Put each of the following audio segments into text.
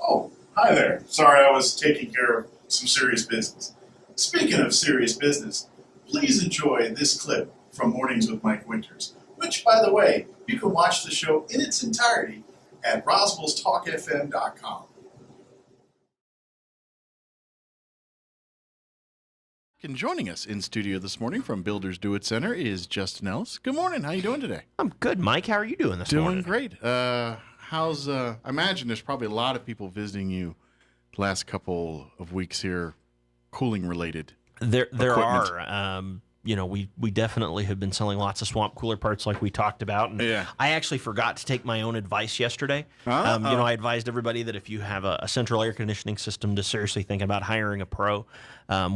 Oh, hi there. Sorry, I was taking care of some serious business. Speaking of serious business, please enjoy this clip from Mornings with Mike Winters, which, by the way, you can watch the show in its entirety at roswellstalkfm.com. And joining us in studio this morning from Builders Do It Center is Justin Ellis. Good morning. How you doing today? I'm good, Mike. How are you doing this morning? Doing great. I imagine there's probably a lot of people visiting you the last couple of weeks here, cooling related. There equipment. are. We definitely have been selling lots of swamp cooler parts like we talked about. And Yeah. I actually forgot to take my own advice yesterday. Uh-oh. I advised everybody that if you have a central air conditioning system, to seriously think about hiring a pro. My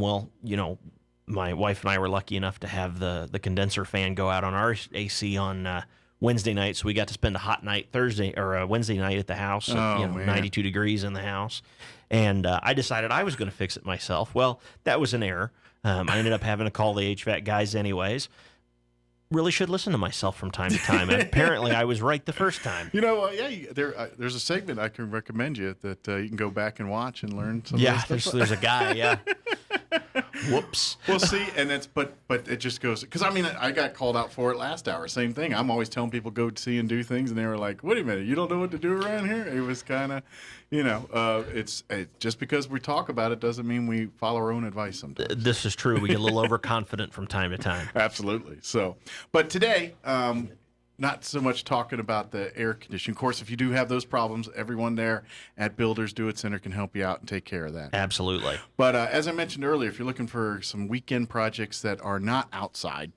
wife and I were lucky enough to have the condenser fan go out on our AC on Wednesday night, so we got to spend a hot night Wednesday night at the house. Man. 92 degrees in the house. And I decided I was going to fix it myself. Well, that was an error. I ended up having to call the HVAC guys anyways. Really should listen to myself from time to time. And apparently, I was right the first time. There's a segment I can recommend you that you can go back and watch and learn some Yeah, of this stuff. there's a guy, yeah. Whoops. We'll see, and but it just goes, because I got called out for it last hour. Same thing. I'm always telling people go see and do things, and they were like, "Wait a minute, you don't know what to do around here?" It was kind of, it's just because we talk about it doesn't mean we follow our own advice sometimes. This is true. We get a little overconfident from time to time. Absolutely. So, but today, not so much talking about the air conditioning. Of course, if you do have those problems, everyone there at Builders Do It Center can help you out and take care of that. Absolutely. But as I mentioned earlier, if you're looking for some weekend projects that are not outside,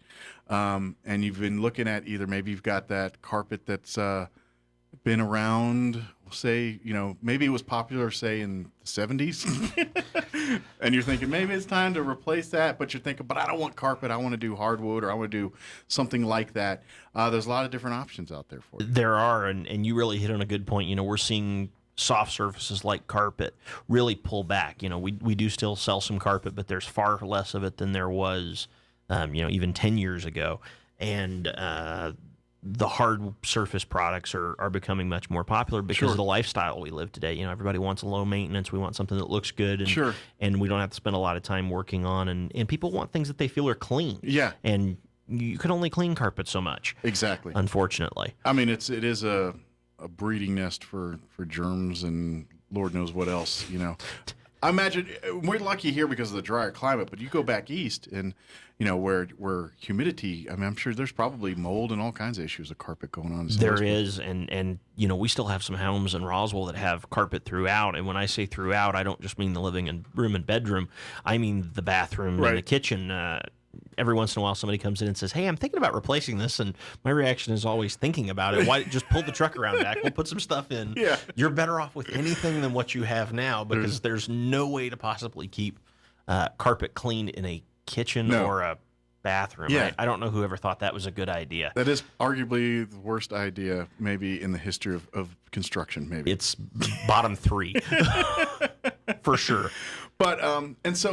and you've been looking at either maybe you've got that carpet that's been around, we'll say, maybe it was popular, say, in the 70s, and you're thinking maybe it's time to replace that, but you're thinking, but I don't want carpet, I want to do hardwood, or I want to do something like that. There's a lot of different options out there for you. There are, and you really hit on a good point. We're seeing soft surfaces like carpet really pull back. We do still sell some carpet, but there's far less of it than there was, even 10 years ago. And the hard surface products are becoming much more popular because of the lifestyle we live today. Everybody wants a low maintenance. We want something that looks good, and we don't have to spend a lot of time working on. And people want things that they feel are clean. Yeah. And you can only clean carpet so much. Exactly. Unfortunately. It is a breeding nest for germs and Lord knows what else, I imagine we're lucky here because of the drier climate, but you go back east and, where humidity, I'm sure there's probably mold and all kinds of issues of carpet going on. There is, and we still have some homes in Roswell that have carpet throughout, and when I say throughout, I don't just mean the living room and bedroom. I mean the bathroom and the kitchen. Every once in a while, somebody comes in and says, "Hey, I'm thinking about replacing this," and my reaction is always thinking about it. Why just pull the truck around back? We'll put some stuff in. Yeah. You're better off with anything than what you have now because there's no way to possibly keep carpet clean in a kitchen or a bathroom. Yeah. I don't know whoever thought that was a good idea. That is arguably the worst idea maybe in the history of construction, maybe. It's bottom 3 for sure. But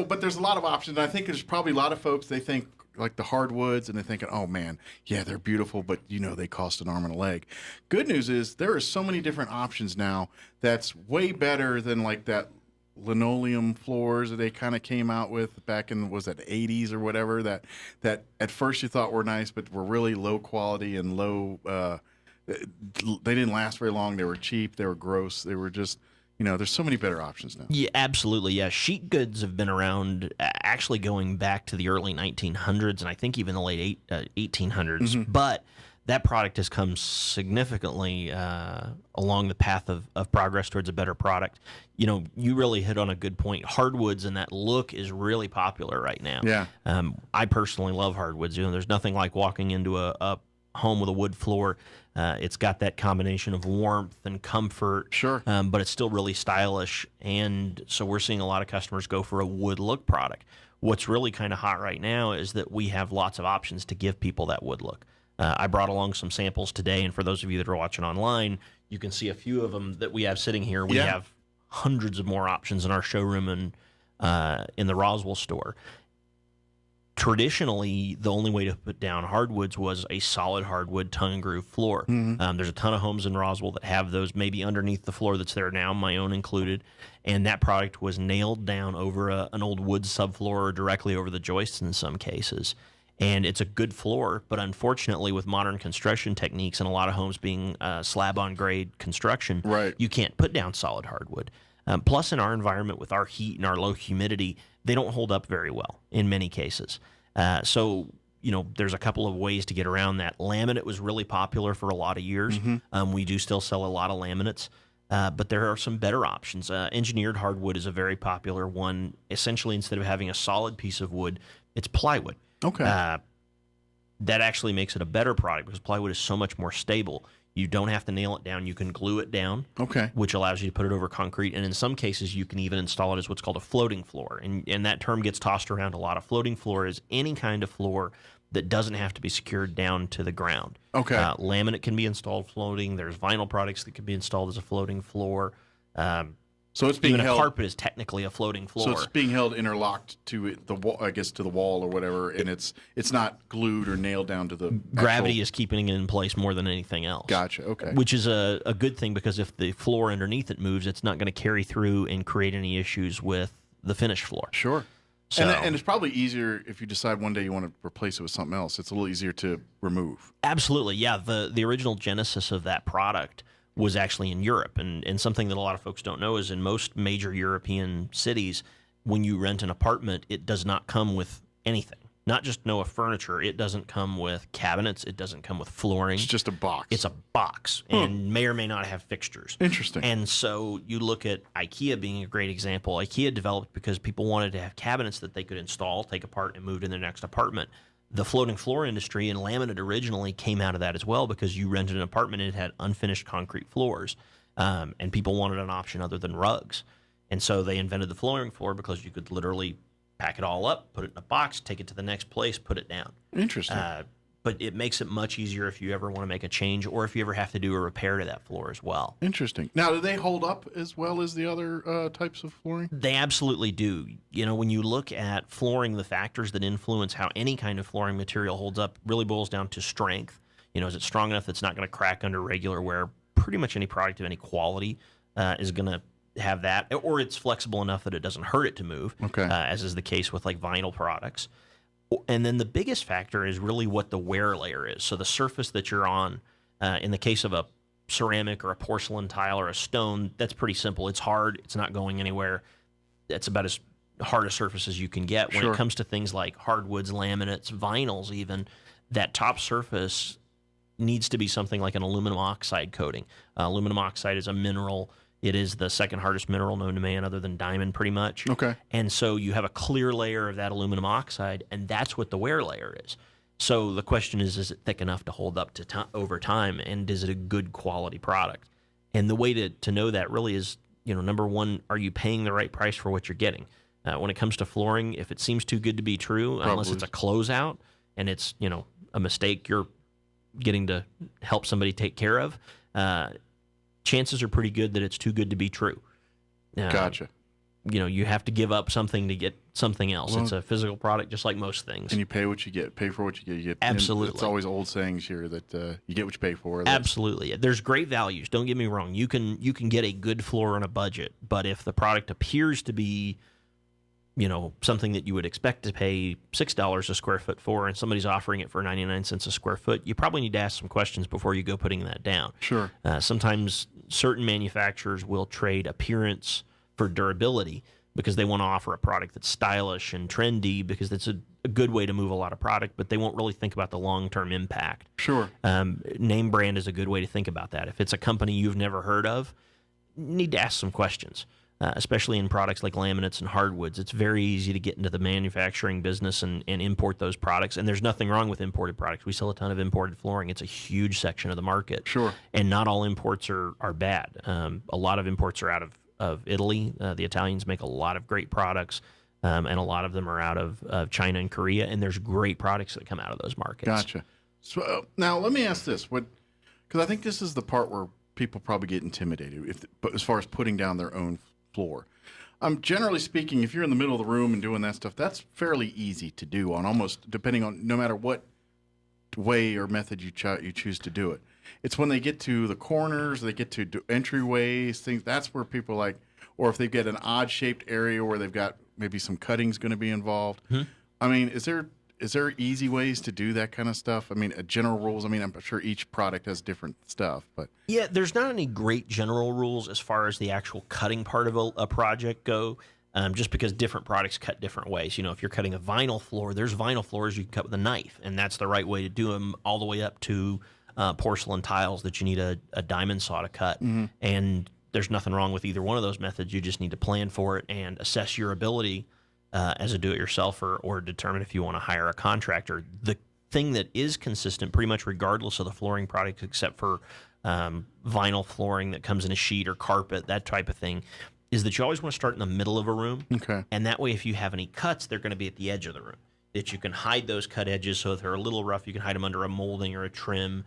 but there's a lot of options. I think there's probably a lot of folks, they think like the hardwoods and they're thinking, oh man, yeah, they're beautiful, but they cost an arm and a leg. Good news is there are so many different options now that's way better than like that linoleum floors that they kind of came out with back in, was that 80s or whatever, that at first you thought were nice, but were really low quality and low, they didn't last very long. They were cheap. They were gross. They were just, there's so many better options now. Yeah, absolutely. Yeah. Sheet goods have been around actually going back to the early 1900s and I think even the late 1800s. But that product has come significantly along the path of progress towards a better product. You really hit on a good point. Hardwoods and that look is really popular right now. Yeah. I personally love hardwoods. There's nothing like walking into a home with a wood floor. It's got that combination of warmth and comfort. Sure. But it's still really stylish. And so we're seeing a lot of customers go for a wood look product. What's really kind of hot right now is that we have lots of options to give people that wood look. I brought along some samples today, and for those of you that are watching online, you can see a few of them that we have sitting here. We have hundreds of more options in our showroom and in the Roswell store. Traditionally, the only way to put down hardwoods was a solid hardwood tongue and groove floor. There's a ton of homes in Roswell that have those maybe underneath the floor that's there now, my own included, and that product was nailed down over an old wood subfloor or directly over the joists in some cases. And it's a good floor, but unfortunately, with modern construction techniques and a lot of homes being slab-on-grade construction, Right. you can't put down solid hardwood. Plus, in our environment with our heat and our low humidity, they don't hold up very well in many cases. So, there's a couple of ways to get around that. Laminate was really popular for a lot of years. We do still sell a lot of laminates, but there are some better options. Engineered hardwood is a very popular one. Essentially, instead of having a solid piece of wood, it's plywood. Okay. That actually makes it a better product because plywood is so much more stable. You don't have to nail it down. You can glue it down, Okay. which allows you to put it over concrete. And in some cases, you can even install it as what's called a floating floor. And that term gets tossed around a lot. A floating floor is any kind of floor that doesn't have to be secured down to the ground. Okay. Laminate can be installed floating. There's vinyl products that can be installed as a floating floor. So it's being Even a held. carpet is technically a floating floor. So it's being held interlocked to the wall, I guess, to the wall or whatever, and it's not glued or nailed down to the Gravity actual... is keeping it in place more than anything else. Gotcha. Okay. Which is a good thing because if the floor underneath it moves, it's not going to carry through and create any issues with the finished floor. Sure. So, And it's probably easier if you decide one day you want to replace it with something else. It's a little easier to remove. absolutely, yeah. The original genesis of that product was actually in Europe. And something that a lot of folks don't know is in most major European cities, when you rent an apartment, it does not come with anything. Not just no furniture. It doesn't come with cabinets. It doesn't come with flooring. It's just a box. It's a box and may or may not have fixtures. Interesting. And so you look at IKEA being a great example. IKEA developed because people wanted to have cabinets that they could install, take apart, and move to their next apartment. The floating floor industry and laminate originally came out of that as well because you rented an apartment and it had unfinished concrete floors. And people wanted an option other than rugs. And so they invented the flooring floor because you could literally pack it all up, put it in a box, take it to the next place, put it down. Interesting. But it makes it much easier if you ever want to make a change or if you ever have to do a repair to that floor as well. Interesting. Now, do they hold up as well as the other types of flooring? They absolutely do. When you look at flooring, the factors that influence how any kind of flooring material holds up really boils down to strength. Is it strong enough that's not going to crack under regular wear? Pretty much any product of any quality is going to have that, or it's flexible enough that it doesn't hurt it to move, Okay. As is the case with like vinyl products. And then the biggest factor is really what the wear layer is. So the surface that you're on, in the case of a ceramic or a porcelain tile or a stone, that's pretty simple. It's hard. It's not going anywhere. That's about as hard a surface as you can get. When Sure. it comes to things like hardwoods, laminates, vinyls even, that top surface needs to be something like an aluminum oxide coating. Aluminum oxide is a mineral. It is the second hardest mineral known to man other than diamond pretty much. Okay. And so you have a clear layer of that aluminum oxide, and that's what the wear layer is. So the question is it thick enough to hold up to over time, and is it a good quality product? And the way to know that really is, number one, are you paying the right price for what you're getting? When it comes to flooring, if it seems too good to be true, unless it's a closeout and it's, a mistake you're getting to help somebody take care of, chances are pretty good that it's too good to be true. Gotcha. You have to give up something to get something else. Well, it's a physical product, just like most things. And you pay what you get. Pay for what you get. You get. Absolutely. It's always old sayings here that you get what you pay for. That's... Absolutely. There's great values. Don't get me wrong. You can get a good floor on a budget, but if the product appears to be, something that you would expect to pay $6 a square foot for, and somebody's offering it for 99 cents a square foot, you probably need to ask some questions before you go putting that down. Sure. Sometimes certain manufacturers will trade appearance for durability because they want to offer a product that's stylish and trendy because it's a good way to move a lot of product, but they won't really think about the long-term impact. Sure. Name brand is a good way to think about that. If it's a company you've never heard of, you need to ask some questions. Especially in products like laminates and hardwoods. It's very easy to get into the manufacturing business and import those products. And there's nothing wrong with imported products. We sell a ton of imported flooring. It's a huge section of the market. Sure. And not all imports are bad. A lot of imports are out of Italy. The Italians make a lot of great products, and a lot of them are out of China and Korea. And there's great products that come out of those markets. Gotcha. So now let me ask this: because I think this is the part where people probably get intimidated. But as far as putting down their own floor. Generally speaking, if you're in the middle of the room and doing that stuff, that's fairly easy to do on almost depending on no matter what way or method you choose to do it. It's when they get to the corners, they get to entryways, things. That's where people like, or if they get an odd shaped area where they've got maybe some cutting's going to be involved. I mean, is there easy ways to do that kind of stuff? I mean, general rules. I mean, I'm sure each product has different stuff, but yeah, there's not any great general rules as far as the actual cutting part of a project go. Just because different products cut different ways. You know, if you're cutting a vinyl floor, there's vinyl floors you can cut with a knife, and that's the right way to do them, all the way up to porcelain tiles that you need a diamond saw to cut. And there's nothing wrong with either one of those methods. You just need to plan for it and assess your ability as a do-it-yourselfer, or determine if you want to hire a contractor. The thing that is consistent pretty much regardless of the flooring product, except for vinyl flooring that comes in a sheet or carpet, that type of thing, is that you always want to start in the middle of a room. Okay. And that way, if you have any cuts, they're going to be at the edge of the room. That you can hide those cut edges, so if they're a little rough, you can hide them under a molding or a trim,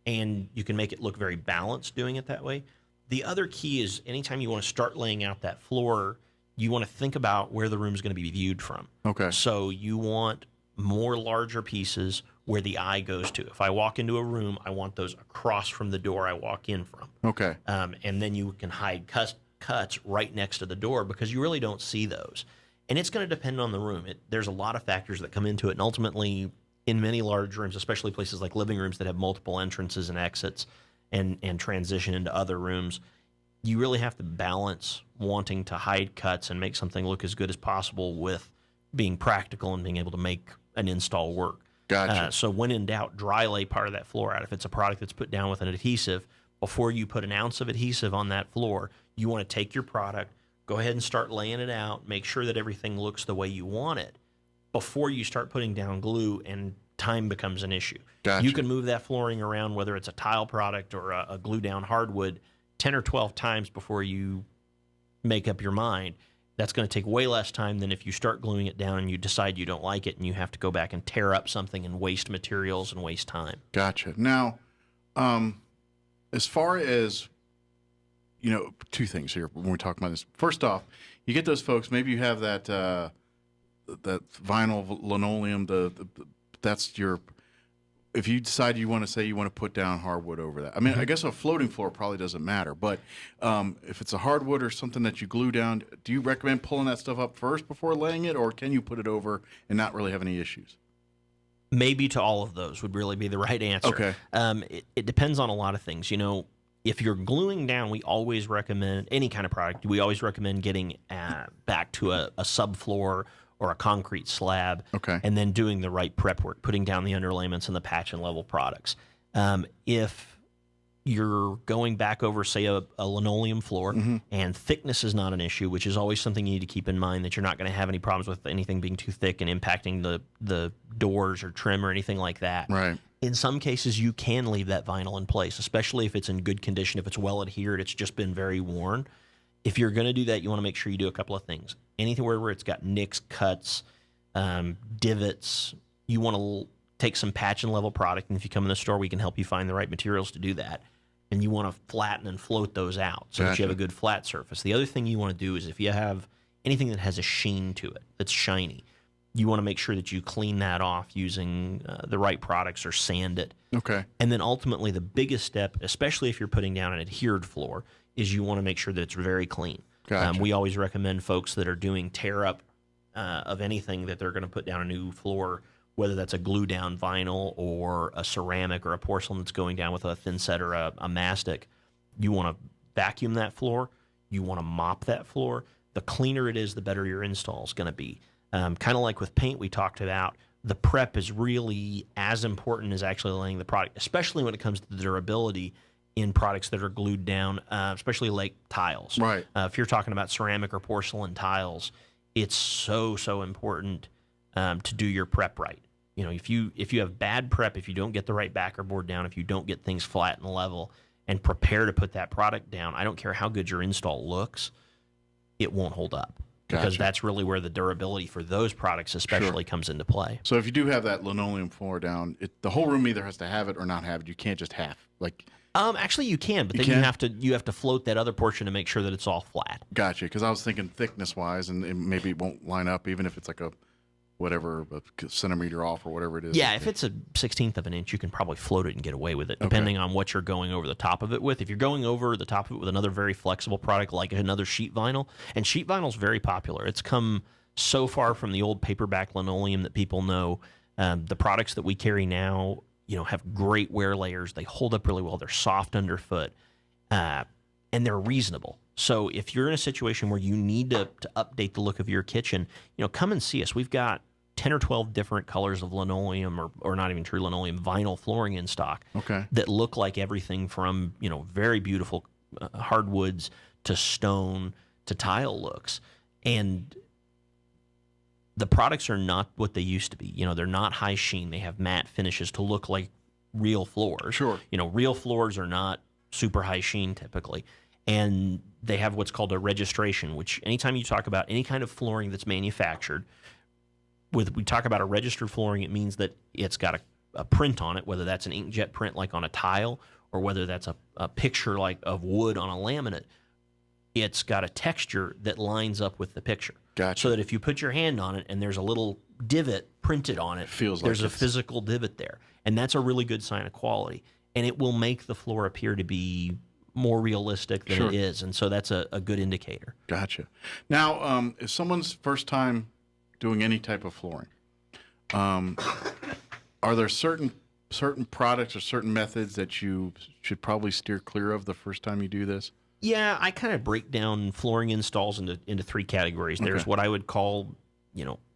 and you can make it look very balanced doing it that way. The other key is anytime you want to start laying out that floor, you want to think about where the room is going to be viewed from. Okay. So you want more larger pieces where the eye goes to. If I walk into a room, I want those across from the door I walk in from. Okay. And then you can hide cuts right next to the door because you really don't see those. And it's going to depend on the room. There's a lot of factors that come into it. And ultimately, in many large rooms, especially places like living rooms that have multiple entrances and exits and transition into other rooms, you really have to balance wanting to hide cuts and make something look as good as possible with being practical and being able to make an install work. Gotcha. So when in doubt, dry lay part of that floor out. If it's a product that's put down with an adhesive, before you put an ounce of adhesive on that floor, you want to take your product, go ahead and start laying it out, make sure that everything looks the way you want it before you start putting down glue and time becomes an issue. Gotcha. You can move that flooring around, whether it's a tile product or a glue down hardwood, 10 or 12 times before you make up your mind. That's going to take way less time than if you start gluing it down and you decide you don't like it and you have to go back and tear up something and waste materials and waste time. Gotcha. Now, as far as, two things here when we talk about this. First off, you get those folks, maybe you have that that vinyl linoleum, that's your, if you decide you want to put down hardwood over that. I mean, I guess a floating floor probably doesn't matter, but if it's a hardwood or something that you glue down, do you recommend pulling that stuff up first before laying it, or can you put it over and not really have any issues? Maybe to all of those would really be the right answer. Okay. It depends on a lot of things. If you're gluing down, we always recommend, any kind of product, we always recommend getting back to a subfloor or a concrete slab, okay, and then doing the right prep work, putting down the underlayments and the patch and level products. If you're going back over, say, a linoleum floor, and thickness is not an issue, which is always something you need to keep in mind, that you're not going to have any problems with anything being too thick and impacting the doors or trim or anything like that. Right. In some cases, you can leave that vinyl in place, especially if it's in good condition, if it's well adhered, it's just been very worn. If you're going to do that, you want to make sure you do a couple of things. Anything where it's got nicks, cuts, divots, you want to take some patch and level product, and if you come in the store, we can help you find the right materials to do that. And you want to flatten and float those out so that you have a good flat surface. The other thing you want to do is if you have anything that has a sheen to it, that's shiny, you want to make sure that you clean that off using the right products or sand it. Okay. And then ultimately the biggest step, especially if you're putting down an adhered floor, is you want to make sure that it's very clean. Gotcha. We always recommend folks that are doing tear up of anything that they're going to put down a new floor, whether that's a glue down vinyl or a ceramic or a porcelain that's going down with a thin set or a mastic. You want to vacuum that floor. You want to mop that floor. The cleaner it is, the better your install is going to be. Kind of like with paint we talked about, the prep is really as important as actually laying the product, especially when it comes to the durability in products that are glued down, especially like tiles. Right. If you're talking about ceramic or porcelain tiles, it's so important to do your prep right. If you have bad prep, if you don't get the right backer board down, if you don't get things flat and level and prepare to put that product down, I don't care how good your install looks, it won't hold up. Because that's really where the durability for those products especially comes into play. So if you do have that linoleum floor down, the whole room either has to have it or not have it. You can't just Actually, you can, but then you have to float that other portion to make sure that it's all flat. Gotcha. Because I was thinking thickness wise, and maybe it won't line up, even if it's like a centimeter off or whatever it is. Yeah, if it's a 1/16 of an inch, you can probably float it and get away with it, depending on what you're going over the top of it with. If you're going over the top of it with another very flexible product like another sheet vinyl, and sheet vinyl is very popular. It's come so far from the old paperback linoleum that people know. The products that we carry now, have great wear layers. They hold up really well. They're soft underfoot, and they're reasonable. So if you're in a situation where you need to update the look of your kitchen, come and see us. We've got 10 or 12 different colors of linoleum or not even true linoleum, vinyl flooring in stock that look like everything from, very beautiful hardwoods to stone to tile looks. And the products are not what they used to be. They're not high sheen. They have matte finishes to look like real floors. Sure. Real floors are not super high sheen typically. And they have what's called a registration, which anytime you talk about any kind of flooring that's manufactured, we talk about a registered flooring, it means that it's got a print on it, whether that's an inkjet print like on a tile or whether that's a picture like of wood on a laminate. It's got a texture that lines up with the picture. Gotcha. So that if you put your hand on it and there's a little divot printed on it, there's a physical divot there. And that's a really good sign of quality. And it will make the floor appear to be more realistic than it is. And so that's a good indicator. Gotcha. Now, if someone's first time doing any type of flooring, are there certain products or certain methods that you should probably steer clear of the first time you do this? Yeah, I kind of break down flooring installs into three categories. There's what I would call,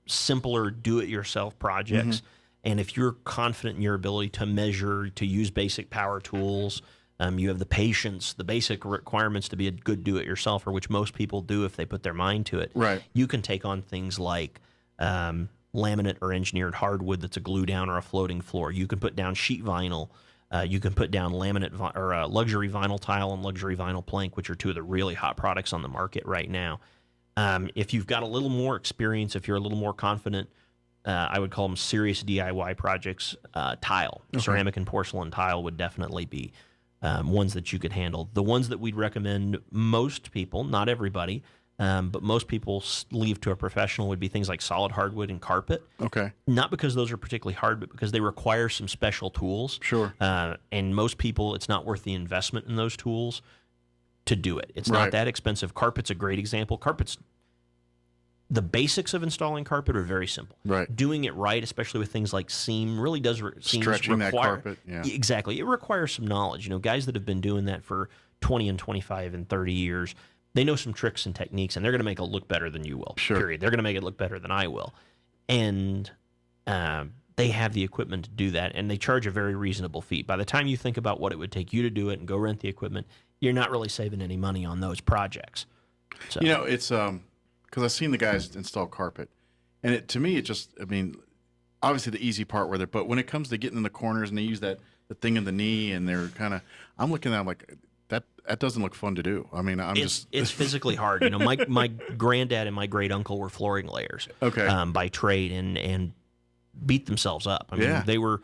simpler do-it-yourself projects. Mm-hmm. And if you're confident in your ability to measure, to use basic power tools, you have the patience, the basic requirements to be a good do-it-yourselfer, which most people do if they put their mind to it. Right. You can take on things like laminate or engineered hardwood that's a glue down or a floating floor. You can put down sheet vinyl. You can put down laminate or luxury vinyl tile and luxury vinyl plank, which are two of the really hot products on the market right now. If you've got a little more experience, if you're a little more confident, I would call them serious DIY projects. Tile, ceramic and porcelain tile would definitely be ones that you could handle. The ones that we'd recommend most people, not everybody, but most people leave to a professional would be things like solid hardwood and carpet. Okay. Not because those are particularly hard, but because they require some special tools. Sure. And most people, it's not worth the investment in those tools to do it. It's not that expensive. Carpet's a great example. The basics of installing carpet are very simple. Right. Doing it right, especially with things like seam, really does stretching that carpet. Yeah. Exactly. It requires some knowledge. Guys that have been doing that for 20 and 25 and 30 years, they know some tricks and techniques, and they're going to make it look better than you will. Sure. Period. They're going to make it look better than I will. And they have the equipment to do that, and they charge a very reasonable fee. By the time you think about what it would take you to do it and go rent the equipment, you're not really saving any money on those projects. So. It's because I've seen the guys install carpet, and to me, obviously the easy part but when it comes to getting in the corners and they use the thing in the knee, and they're I'm looking at them like, that doesn't look fun to do. It's physically hard. My granddad and my great uncle were flooring layers, by trade, and beat themselves up. They were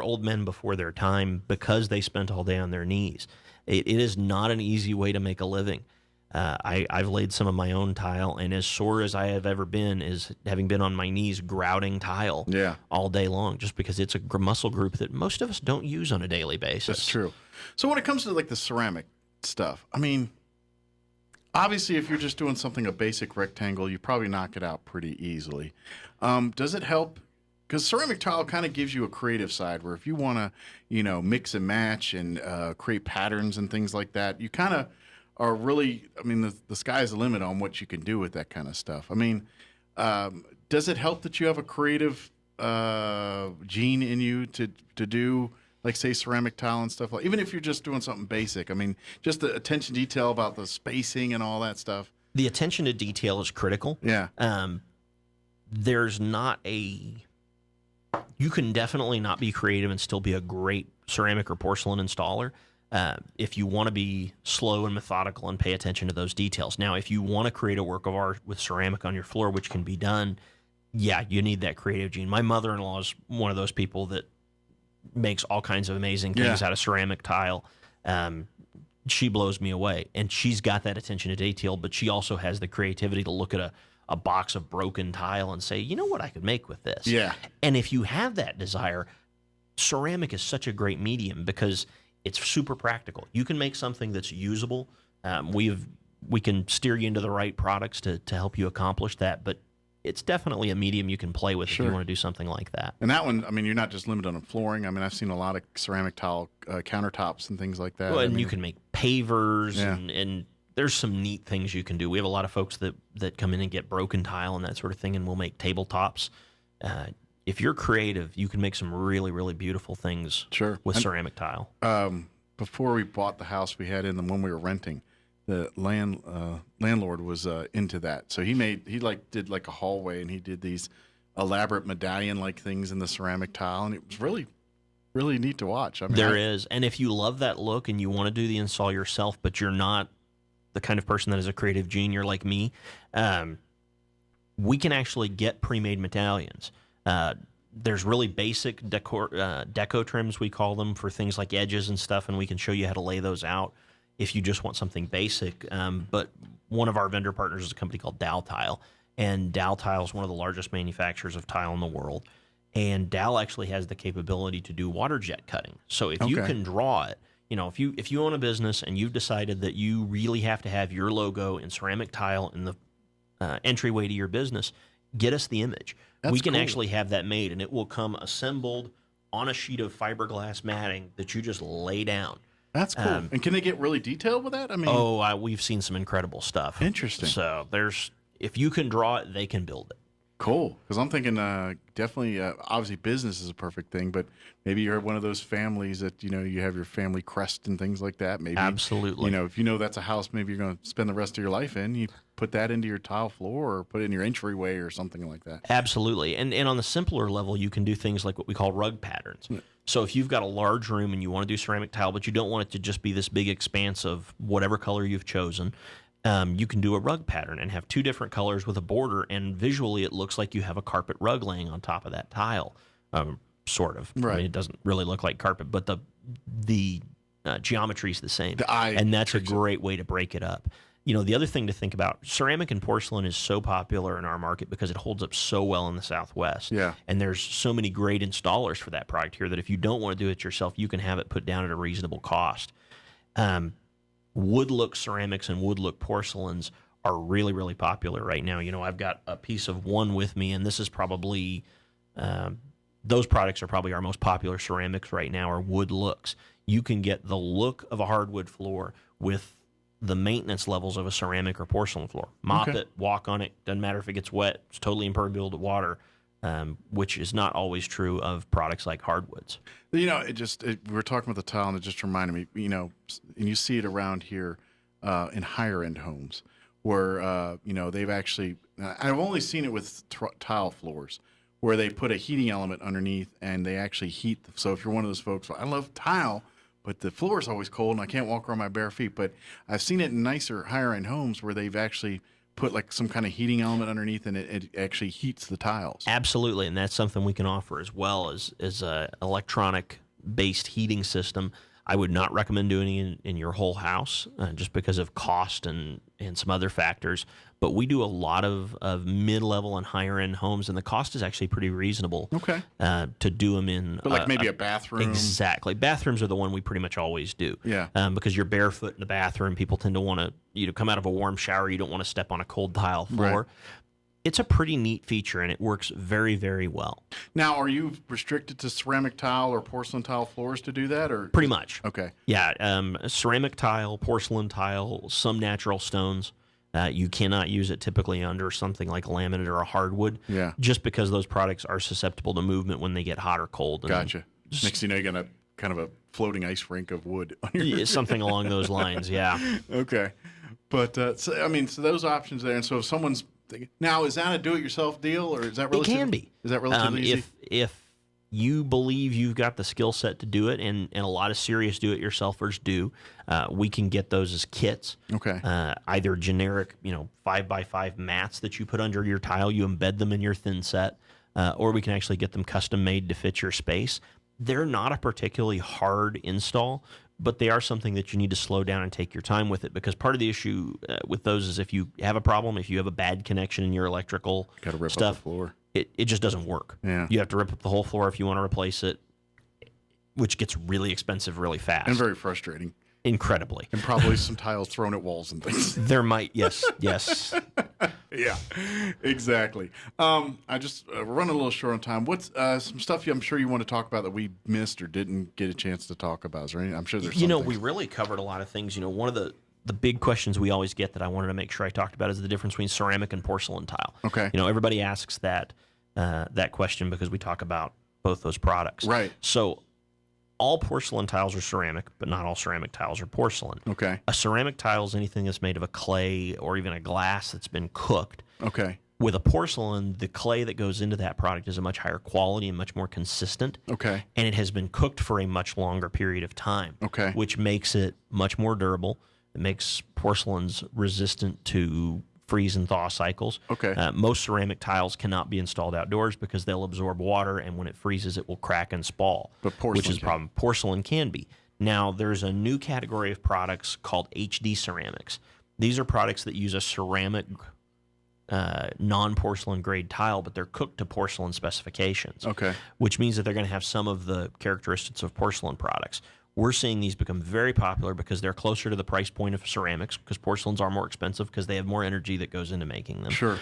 old men before their time because they spent all day on their knees. It is not an easy way to make a living. I've laid some of my own tile, and as sore as I have ever been is having been on my knees grouting tile all day long, just because it's a muscle group that most of us don't use on a daily basis. That's true. So when it comes to the ceramic stuff, obviously if you're just doing a basic rectangle, you probably knock it out pretty easily. Does it help? Because ceramic tile kind of gives you a creative side where if you want to, mix and match and create patterns and things like that, you kind of are really, the sky's the limit on what you can do with that kind of stuff. Does it help that you have a creative gene in you to do, like, say, ceramic tile and stuff, even if you're just doing something basic? Just the attention to detail about the spacing and all that stuff. The attention to detail is critical. Yeah. There's not you can definitely not be creative and still be a great ceramic or porcelain installer. If you want to be slow and methodical and pay attention to those details. Now, if you want to create a work of art with ceramic on your floor, which can be done, you need that creative gene. My mother-in-law is one of those people that makes all kinds of amazing things out of ceramic tile. She blows me away, and she's got that attention to detail, but she also has the creativity to look at a box of broken tile and say, you know what I could make with this? Yeah. And if you have that desire, ceramic is such a great medium because it's super practical. You can make something that's usable. We can steer you into the right products to help you accomplish that, but it's definitely a medium you can play with if you want to do something like that. And that one, I mean, you're not just limited on flooring. I mean, I've seen a lot of ceramic tile countertops and things like that. Well, and I mean, you can make pavers, and there's some neat things you can do. We have a lot of folks that come in and get broken tile and that sort of thing, and we'll make tabletops. If you're creative, you can make some really, really beautiful things with ceramic tile. Before we bought the house we had in the one we were renting, the landlord was into that. So he did like a hallway, and he did these elaborate medallion like things in the ceramic tile, and it was really, really neat to watch. I mean, there is, and if you love that look and you want to do the install yourself, but you're not the kind of person that is a creative gene, you're like me, we can actually get pre-made medallions. There's really basic deco trims, we call them, for things like edges and stuff, and we can show you how to lay those out if you just want something basic. But one of our vendor partners is a company called Dow Tile, and Dow Tile is one of the largest manufacturers of tile in the world. And Dow actually has the capability to do water jet cutting. So if you can draw it, if you own a business and you've decided that you really have to have your logo in ceramic tile in the entryway to your business, get us the image. We can actually have that made, and it will come assembled on a sheet of fiberglass matting that you just lay down. That's cool. And can they get really detailed with that? I mean, we've seen some incredible stuff. Interesting. So if you can draw it, they can build it. Cool. Because I'm thinking definitely, obviously business is a perfect thing, but maybe you're one of those families that, you have your family crest and things like that. Maybe absolutely. If that's a house maybe you're going to spend the rest of your life in, you put that into your tile floor or put it in your entryway or something like that. Absolutely. And on the simpler level, you can do things like what we call rug patterns. Yeah. So if you've got a large room and you want to do ceramic tile, but you don't want it to just be this big expanse of whatever color you've chosen, you can do a rug pattern and have two different colors with a border, and visually it looks like you have a carpet rug laying on top of that tile, sort of. Right. I mean, it doesn't really look like carpet, but the geometry is the same. And that's a great way to break it up. The other thing to think about, ceramic and porcelain is so popular in our market because it holds up so well in the Southwest. Yeah. And there's so many great installers for that product here that if you don't want to do it yourself, you can have it put down at a reasonable cost. Wood look ceramics and wood look porcelains are really, really popular right now. I've got a piece of one with me, and this is probably, those products are probably our most popular ceramics right now, are wood looks. You can get the look of a hardwood floor with the maintenance levels of a ceramic or porcelain floor. Mop it, walk on it, doesn't matter if it gets wet, it's totally impermeable to water, which is not always true of products like hardwoods. We were talking about the tile, and it just reminded me, and you see it around here in higher end homes where, they've actually, I've only seen it with tile floors where they put a heating element underneath and they actually heat. So if you're one of those folks, I love tile, but the floor is always cold and I can't walk around my bare feet. But I've seen it in nicer, higher end homes where they've actually put like some kind of heating element underneath, and it actually heats the tiles. Absolutely, and that's something we can offer as well as a electronic-based heating system. I would not recommend doing it in your whole house just because of cost and some other factors. But we do a lot of mid-level and higher-end homes, and the cost is actually pretty reasonable to do them in. But like maybe a bathroom? Exactly. Bathrooms are the one we pretty much always do. Yeah. Because you're barefoot in the bathroom. People tend to want to come out of a warm shower. You don't want to step on a cold tile floor. Right. It's a pretty neat feature, and it works very, very well. Now, are you restricted to ceramic tile or porcelain tile floors to do that, or pretty much? Okay. Yeah, ceramic tile, porcelain tile, some natural stones. You cannot use it typically under something like a laminate or a hardwood. Yeah. Just because those products are susceptible to movement when they get hot or cold. Gotcha. Next thing you know, you got a kind of a floating ice rink of wood on your something along those lines. Yeah. Okay. But so those options there, and so if someone's now, is that a do-it-yourself deal, or is that relatively? It can be. Is that relatively easy? If you believe you've got the skill set to do it, and a lot of serious do-it-yourselfers do, we can get those as kits. Okay. Either generic, 5x5 mats that you put under your tile, you embed them in your thin set, or we can actually get them custom made to fit your space. They're not a particularly hard install, but they are something that you need to slow down and take your time with it, because part of the issue with those is if you have a problem, if you have a bad connection in your electrical Got to rip stuff, up the floor. it just doesn't work. Yeah. You have to rip up the whole floor if you want to replace it, which gets really expensive really fast. And very frustrating. Incredibly. And probably some tiles thrown at walls and things. There might, yes. Yeah, exactly. I just we're running a little short on time. What's some stuff I'm sure you want to talk about that we missed or didn't get a chance to talk about? Is there any? I'm sure there's. We really covered a lot of things. One of the big questions we always get that I wanted to make sure I talked about is the difference between ceramic and porcelain tile. Okay. Everybody asks that question because we talk about both those products. Right. So all porcelain tiles are ceramic, but not all ceramic tiles are porcelain. Okay. A ceramic tile is anything that's made of a clay or even a glass that's been cooked. Okay. With a porcelain, the clay that goes into that product is a much higher quality and much more consistent. Okay. And it has been cooked for a much longer period of time. Okay. Which makes it much more durable. It makes porcelains resistant to freeze and thaw cycles. Okay. Most ceramic tiles cannot be installed outdoors because they'll absorb water, and when it freezes, it will crack and spall. But porcelain which is a problem. Porcelain can be. Now, there's a new category of products called HD ceramics. These are products that use a ceramic non-porcelain grade tile, but they're cooked to porcelain specifications. Okay. Which means that they're going to have some of the characteristics of porcelain products. We're seeing these become very popular because they're closer to the price point of ceramics, because porcelains are more expensive because they have more energy that goes into making them. Sure.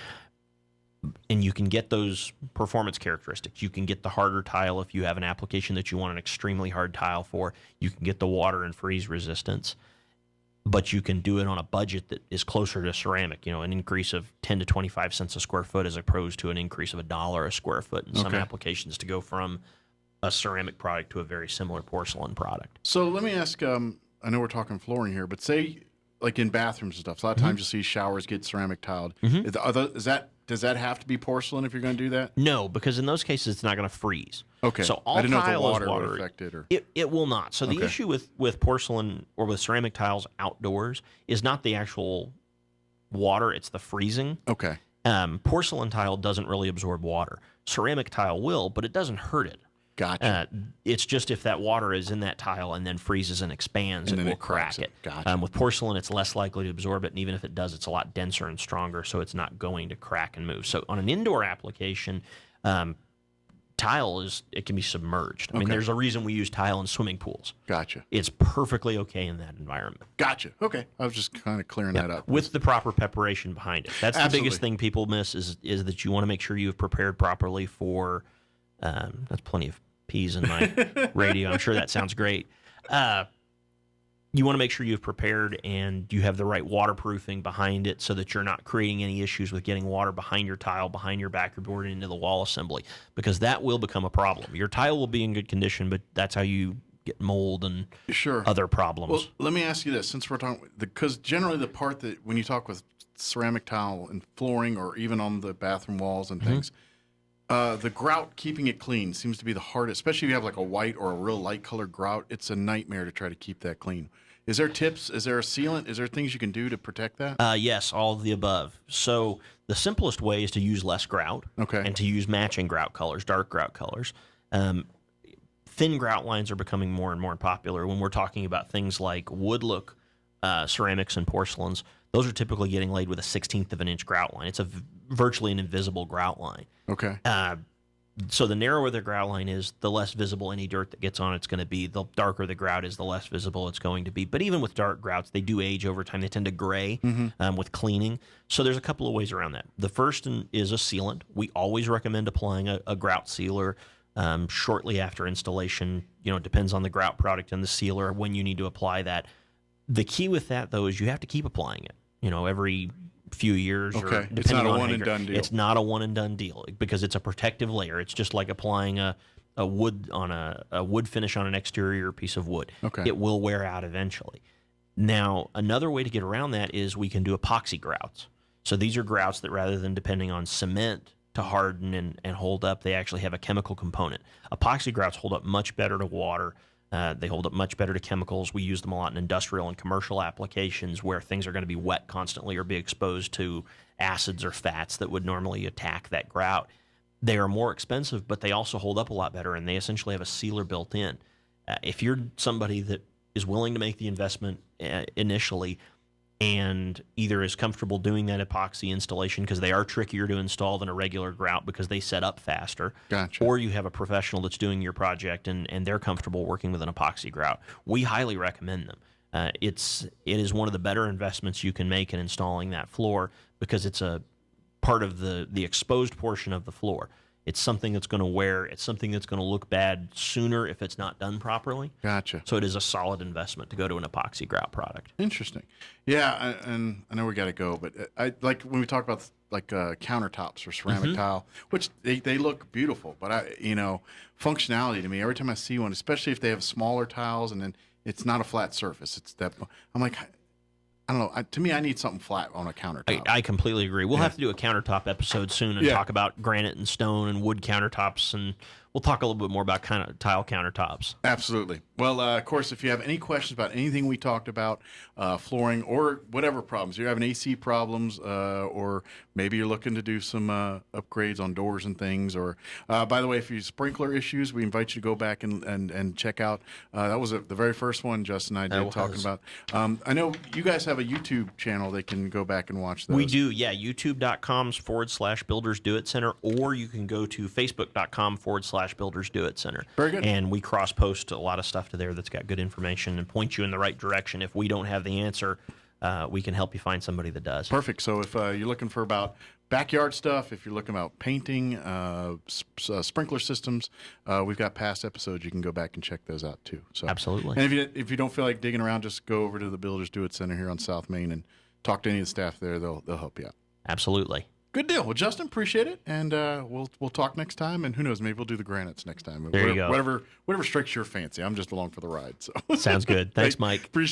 And you can get those performance characteristics. You can get the harder tile if you have an application that you want an extremely hard tile for. You can get the water and freeze resistance, but you can do it on a budget that is closer to ceramic, an increase of 10 to 25 cents a square foot as opposed to an increase of $1 a square foot in some applications to go from a ceramic product to a very similar porcelain product. So let me ask, I know we're talking flooring here, but say like in bathrooms and stuff, so a lot of times you see showers get ceramic tiled. Does that have to be porcelain if you're going to do that? No, because in those cases it's not going to freeze. Okay. So all I didn't know if the tile water is would water. affect it. Or... It will not. So the issue with porcelain or with ceramic tiles outdoors is not the actual water, it's the freezing. Okay. Porcelain tile doesn't really absorb water. Ceramic tile will, but it doesn't hurt it. Gotcha. It's just if that water is in that tile and then freezes and expands, it will crack it. Gotcha. With porcelain, it's less likely to absorb it, and even if it does, it's a lot denser and stronger, so it's not going to crack and move. So on an indoor application, tile it can be submerged. I mean, there's a reason we use tile in swimming pools. Gotcha. It's perfectly okay in that environment. Gotcha. Okay. I was just kind of clearing that up. With the proper preparation behind it. That's the biggest thing people miss is that you want to make sure you've prepared properly for, that's plenty of P's in my radio. I'm sure that sounds great. You want to make sure you've prepared and you have the right waterproofing behind it so that you're not creating any issues with getting water behind your tile, behind your backer board, and into the wall assembly, because that will become a problem. Your tile will be in good condition, but that's how you get mold and other problems. Well, let me ask you this, since we're talking, because generally the part that when you talk with ceramic tile and flooring or even on the bathroom walls and things, the grout, keeping it clean, seems to be the hardest, especially if you have like a white or a real light colored grout. It's a nightmare to try to keep that clean. Is there tips? Is there a sealant? Is there things you can do to protect that? Yes, all of the above. So the simplest way is to use less grout and to use matching grout colors, dark grout colors. Thin grout lines are becoming more and more popular when we're talking about things like wood look ceramics and porcelains. Those are typically getting laid with a 1/16 of an inch grout line. It's virtually an invisible grout line. Okay. So the narrower the grout line is, the less visible any dirt that gets on it's going to be. The darker the grout is, the less visible it's going to be. But even with dark grouts, they do age over time. They tend to gray with cleaning. So there's a couple of ways around that. The first is a sealant. We always recommend applying a grout sealer shortly after installation. It depends on the grout product and the sealer when you need to apply that. The key with that, though, is you have to keep applying it. Every few years. Okay. It's not a one and done deal. It's not a one and done deal because it's a protective layer. It's just like applying a wood on a wood finish on an exterior piece of wood. Okay. It will wear out eventually. Now, another way to get around that is we can do epoxy grouts. So these are grouts that rather than depending on cement to harden and hold up, they actually have a chemical component. Epoxy grouts hold up much better to water. They hold up much better to chemicals. We use them a lot in industrial and commercial applications where things are going to be wet constantly or be exposed to acids or fats that would normally attack that grout. They are more expensive, but they also hold up a lot better, and they essentially have a sealer built in. If you're somebody that is willing to make the investment initially and either is comfortable doing that epoxy installation because they are trickier to install than a regular grout because they set up faster. Gotcha. Or you have a professional that's doing your project and they're comfortable working with an epoxy grout. We highly recommend them. It is one of the better investments you can make in installing that floor because it's a part of the exposed portion of the floor. It's something that's going to wear. It's something that's going to look bad sooner if it's not done properly. Gotcha. So it is a solid investment to go to an epoxy grout product. Interesting. Yeah, and I know we got to go, but I like when we talk about like countertops or ceramic tile, which they look beautiful, but functionality to me, every time I see one, especially if they have smaller tiles and then it's not a flat surface, it's that I'm like, I don't know. To me, I need something flat on a countertop. I completely agree. We'll have to do a countertop episode soon and talk about granite and stone and wood countertops, and we'll talk a little bit more about kind of tile countertops. Absolutely. Well, of course, if you have any questions about anything we talked about, flooring or whatever problems, you're having AC problems, or maybe you're looking to do some upgrades on doors and things, or by the way, if you sprinkler issues, we invite you to go back and check out. That was the very first one Justin and I did talking about. I know you guys have a YouTube channel they can go back and watch those. We do, yeah. YouTube.com/Builders Do It Center, or you can go to Facebook.com/Builders Do It Center. Very good. And we cross post a lot of stuff to there that's got good information and point you in the right direction. If we don't have the answer, we can help you find somebody that does. Perfect. So if you're looking for about backyard stuff, if you're looking about painting, sprinkler systems, we've got past episodes. You can go back and check those out too. So Absolutely. And if you don't feel like digging around, just go over to the Builders Do It Center here on South Main and talk to any of the staff there. They'll help you out. Absolutely. Good deal. Well, Justin, appreciate it, and we'll talk next time. And who knows, maybe we'll do the granites next time. There you go. Whatever strikes your fancy. I'm just along for the ride. So Sounds good. Thanks, Mike. Appreciate